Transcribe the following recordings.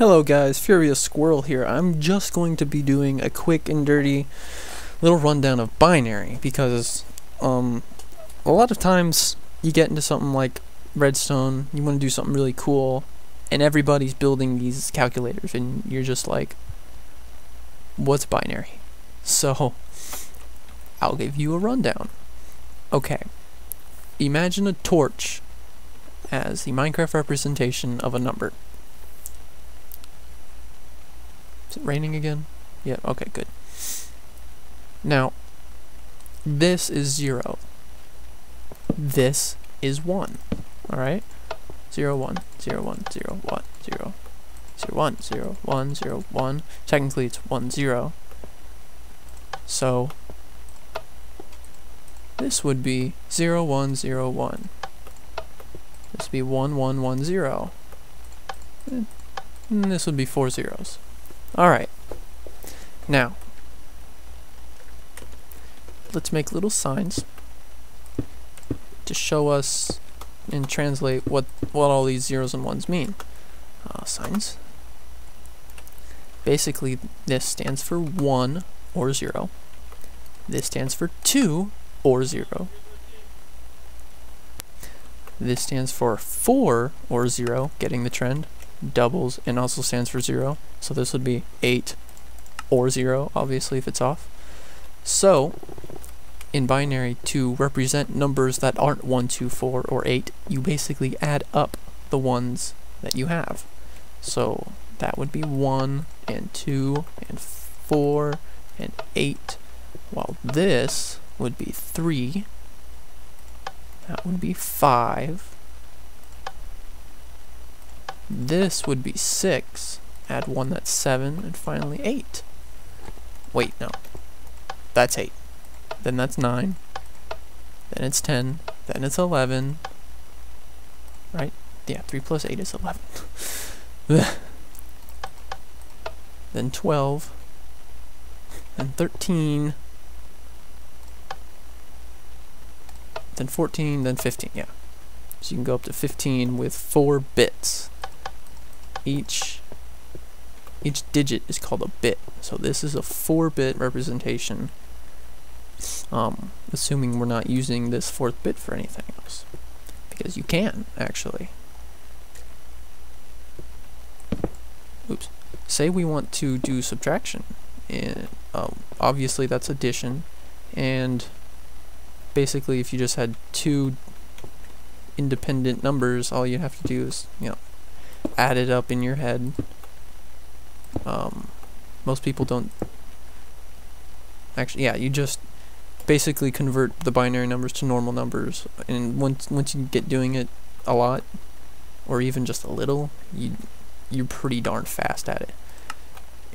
Hello guys, FuryOfaSquirrel here. I'm just going to be doing a quick and dirty little rundown of binary because a lot of times you get into something like redstone, you want to do something really cool, and everybody's building these calculators and you're just like, what's binary? So I'll give you a rundown. Okay, imagine a torch as the Minecraft representation of a number. Is it raining again? Yeah, okay, good. Now, this is 0. This is 1. Alright? 0, 1, 0, 1, 0, 1, 0, 0, 1, 0, 1, 0, 1. Technically, it's 1, 0. So, this would be 0, 1, 0, 1. This would be 1, 1, 1, 0. And this would be 4 zeros. Alright, now, let's make little signs to show us and translate what all these zeros and ones mean. Signs. Basically, this stands for 1 or 0. This stands for 2 or 0. This stands for 4 or 0, getting the trend. Doubles and also stands for 0. So this would be 8 or 0, obviously, if it's off. So, in binary, to represent numbers that aren't 1, 2, 4, or 8, you basically add up the ones that you have. So, that would be 1, and 2, and 4, and 8, while this would be 3, that would be 5, this would be 6, add 1, that's 7, and finally 8. Wait, no. That's 8. Then that's 9. Then it's 10. Then it's 11. Right? Yeah, 3 plus 8 is 11. Then 12. Then 13. Then 14. Then 15, yeah. So you can go up to 15 with 4 bits. Each digit is called a bit, so this is a 4-bit representation, assuming we're not using this 4th bit for anything else, because you can actually. Oops. Say we want to do subtraction, and obviously that's addition, and basically if you just had 2 independent numbers, all you have to do is, add it up in your head. Most people don't actually, you just basically convert the binary numbers to normal numbers, and once you get doing it a lot, or even just a little, you're pretty darn fast at it,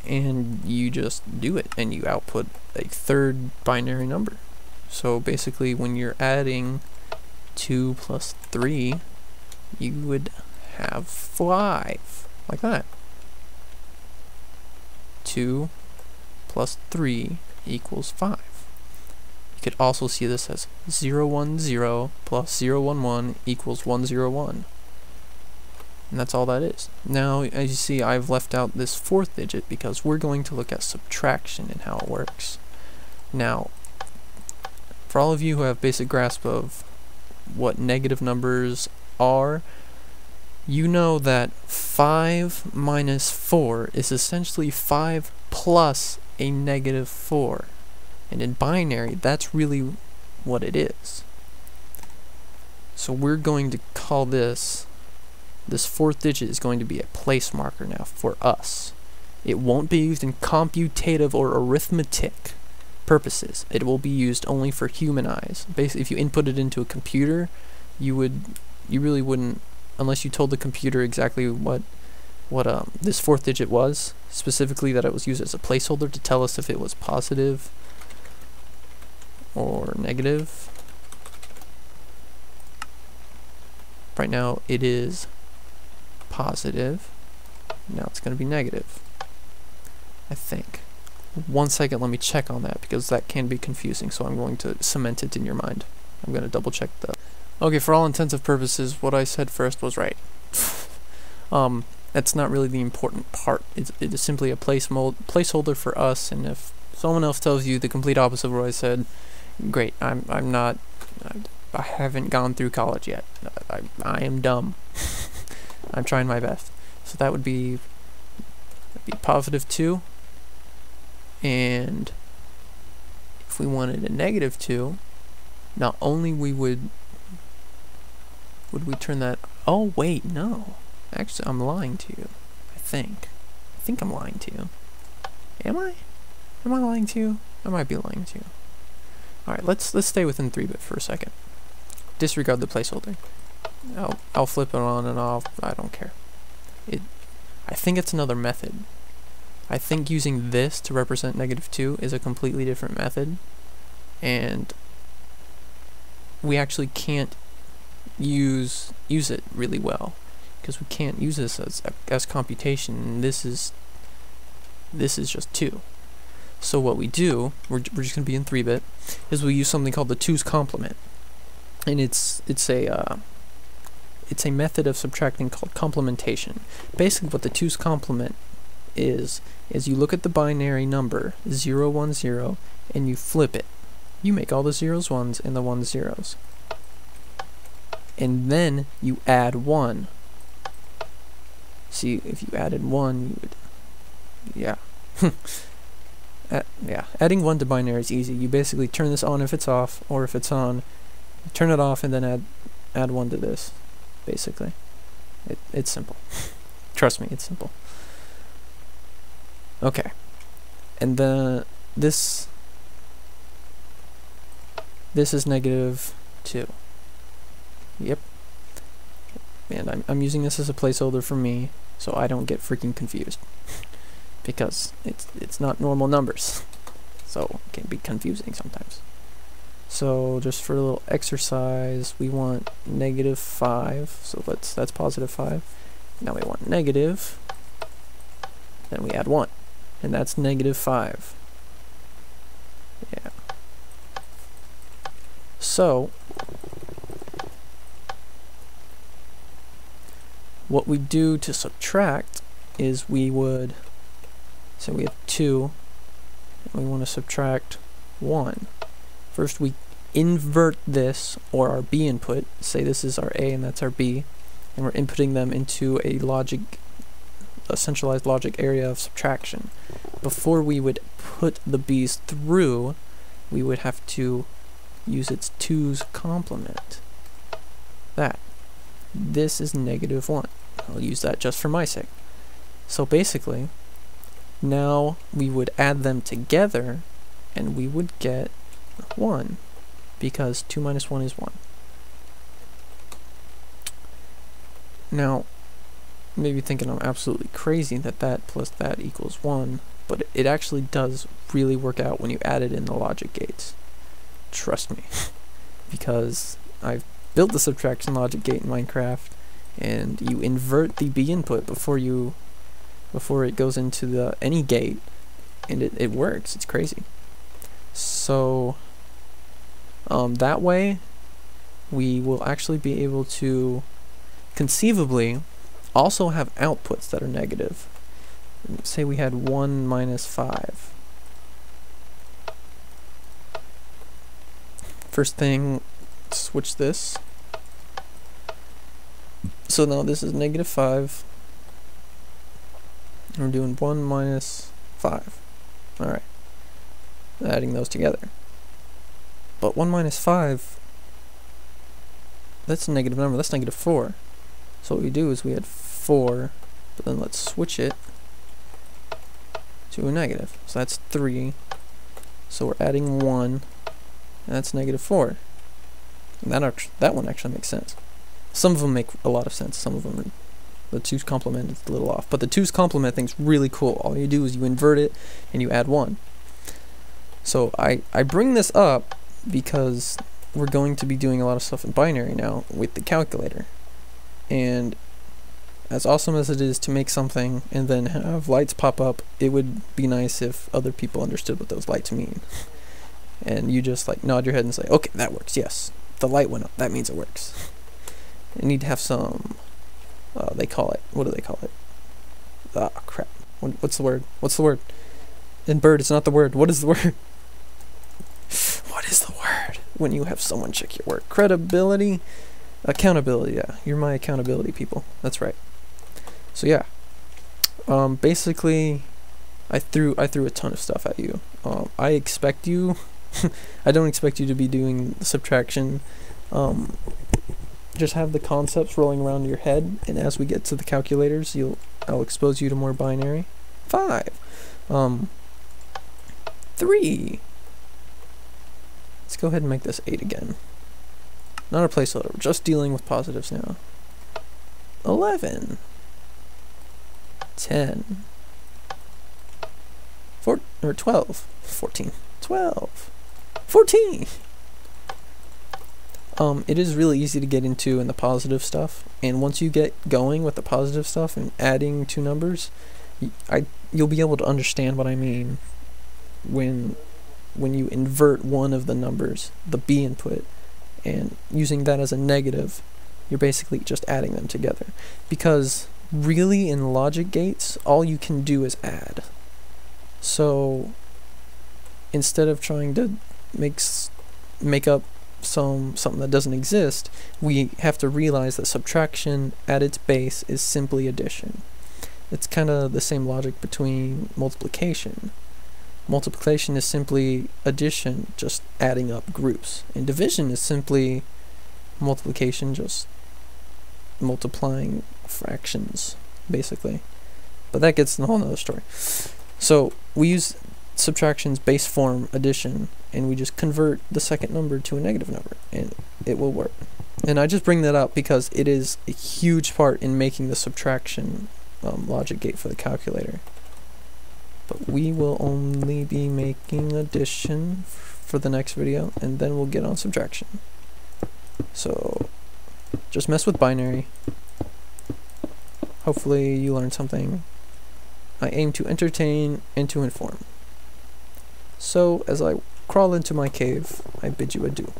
and you just do it and you output a 3rd binary number. So basically when you're adding 2 plus 3, you would have 5, like that. 2 plus 3 equals 5. You could also see this as 0, 1, 0 plus 0, 1, 1 equals 1, 0, 1. And that's all that is. Now, as you see, I've left out this 4th digit because we're going to look at subtraction and how it works. Now, for all of you who have basic grasp of what negative numbers are, you know that 5 minus 4 is essentially 5 plus a negative 4. And in binary, that's really what it is. So we're going to call this 4th digit is going to be a place marker now for us. It won't be used in computative or arithmetic purposes. It will be used only for human eyes. Basically, if you input it into a computer, you really wouldn't, unless you told the computer exactly what this 4th digit was, specifically that it was used as a placeholder to tell us if it was positive or negative. Right now it is positive. Now it's going to be negative, I think. 1 second, let me check on that because that can be confusing, so I'm going to cement it in your mind. I'm going to double check that. Okay, for all intents and purposes, what I said first was right. that's not really the important part. It is simply a placeholder for us, and if someone else tells you the complete opposite of what I said, great. I haven't gone through college yet. I am dumb. I'm trying my best. So that would be positive 2, and if we wanted a negative 2, not only would we turn that... Oh wait, no. Actually, I'm lying to you. I think I'm lying to you. Am I? Am I lying to you? I might be lying to you. Alright, let's stay within 3-bit for a second. Disregard the placeholder. I'll flip it on and off. I don't care. I think it's another method. I think using this to represent negative 2 is a completely different method, and we actually can't use it really well, because we can't use this as computation, and this is just 2. So what we do, we're just going to be in 3-bit, is we use something called the 2's complement, and it's a method of subtracting called complementation. Basically, what the 2's complement is you look at the binary number 0, 1, 0, and you flip it. You make all the 0s 1s and the 1s 0s. And then you add 1. See, if you added 1, you would... Yeah. Yeah, adding 1 to binary is easy. You basically turn this on if it's off, or if it's on, turn it off and then add 1 to this, basically. It's simple. Trust me, it's simple. Okay. And this is negative 2. Yep. And I'm using this as a placeholder for me, so I don't get freaking confused. Because it's not normal numbers. So it can be confusing sometimes. So just for a little exercise, we want negative 5. So that's positive 5. Now we want negative. Then we add 1. And that's negative 5. Yeah. So what we do to subtract is we would, so we have 2, and we want to subtract 1. First we invert this, or our B input, say this is our A and that's our B, and we're inputting them into a centralized logic area of subtraction. Before we would put the B's through, we would have to use its 2's complement. This is negative 1. I'll use that just for my sake. So basically, now we would add them together, and we would get 1, because 2 minus 1 is 1. Now, maybe thinking I'm absolutely crazy that plus that equals 1, but it actually does really work out when you add it in the logic gates. Trust me. Because I've built the subtraction logic gate in Minecraft, and you invert the B input before it goes into any gate, and it works. It's crazy. So that way we will actually be able to conceivably also have outputs that are negative. Say we had 1 minus 5. First thing, switch this. So now this is negative 5. We're doing 1 minus 5. Alright. Adding those together. But 1 minus 5, that's a negative number. That's negative 4. So what we do is we add 4, but then let's switch it to a negative. So that's 3. So we're adding 1, and that's negative 4. And that one actually makes sense. Some of them make a lot of sense. Some of them, the 2's complement is a little off. But the 2's complement thing's really cool. All you do is you invert it, and you add 1. So I bring this up because we're going to be doing a lot of stuff in binary now with the calculator. And as awesome as it is to make something and then have lights pop up, it would be nice if other people understood what those lights mean. And you just like nod your head and say, okay, that works, yes. The light went up, that means it works. You need to have some, they call it, what do they call it? Ah, crap. What's the word? What's the word? And bird is not the word. What is the word? What is the word when you have someone check your work? Credibility? Accountability, yeah. You're my accountability people. That's right. So yeah. Basically, I threw a ton of stuff at you. I expect you... I don't expect you to be doing subtraction. Just have the concepts rolling around in your head, and as we get to the calculators, I'll expose you to more binary. 5. 3. Let's go ahead and make this 8 again. Not a placeholder, just dealing with positives now. 11. 10. 12. 14. 12. 14! It is really easy to get into in the positive stuff, and once you get going with the positive stuff and adding two numbers, you'll be able to understand what I mean when you invert one of the numbers, the B input, and using that as a negative, you're basically just adding them together. Because really in logic gates, all you can do is add. So instead of trying to make up something that doesn't exist, we have to realize that subtraction at its base is simply addition. It's kind of the same logic between multiplication. Multiplication is simply addition, just adding up groups, and division is simply multiplication, just multiplying fractions, basically. But that gets in a whole nother story. So we use subtraction's base form, addition, and we just convert the second number to a negative number, and it will work. And I just bring that up because it is a huge part in making the subtraction logic gate for the calculator. But we will only be making addition for the next video, and then we'll get on subtraction. So just mess with binary. Hopefully you learned something. I aim to entertain and to inform. So as I crawl into my cave, I bid you adieu.